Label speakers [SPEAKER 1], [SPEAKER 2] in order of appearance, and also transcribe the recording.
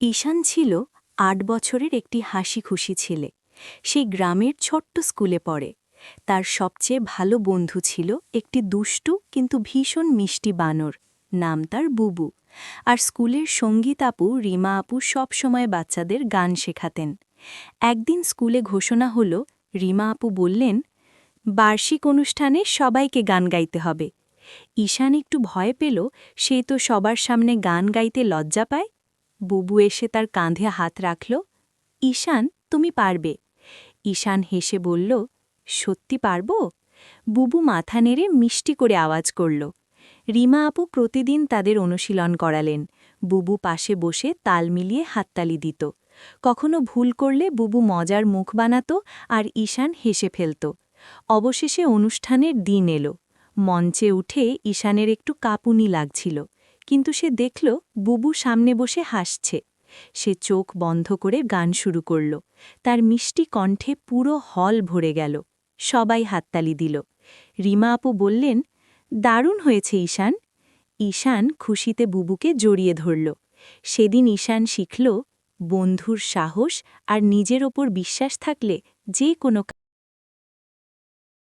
[SPEAKER 1] ঈশান ছিল ৮ বছরের একটি হাসিখুশি ছেলে। সে গ্রামের ছোট্ট স্কুলে পড়ে। তার সবচেয়ে ভালো বন্ধু ছিল একটি দুষ্টু কিন্তু ভীষণ মিষ্টি বানর। নাম তার বুবু। আর স্কুলের সঙ্গীত আপু রিমা আপু সবসময় বাচ্চাদের গান শেখাতেন। একদিন স্কুলে ঘোষণা হল, রিমা আপু বললেন, বার্ষিক অনুষ্ঠানে সবাইকে গান গাইতে হবে। ঈশান একটু ভয় পেল, সে তো সবার সামনে গান গাইতে লজ্জা পায়। বুবু এসে তার কাঁধে হাত রাখল। ঈশান, তুমি পারবে। ঈশান হেসে বলল, সত্যি পারব? বুবু মাথা নেড়ে মিষ্টি করে আওয়াজ করল। রিমা আপু প্রতিদিন তাদের অনুশীলন করালেন। বুবু পাশে বসে তাল মিলিয়ে হাততালি দিত। কখনো ভুল করলে বুবু মজার মুখ বানাত আর ঈশান হেসে ফেলত। অবশেষে অনুষ্ঠানের দিন এলো। মঞ্চে উঠে ঈশানের একটু কাঁপুনি লাগছিল, কিন্তু সে দেখল বুবু সামনে বসে হাসছে। সে চোখ বন্ধ করে গান শুরু করল। তার মিষ্টি কণ্ঠে পুরো হল ভরে গেল। সবাই হাততালি দিল। রিমা আপু বললেন, দারুণ হয়েছে ঈশান। ঈশান খুশিতে বুবুকে জড়িয়ে ধরল। সেদিন ঈশান শিখল, বন্ধুর সাহস আর নিজের ওপর বিশ্বাস থাকলে যে কোনো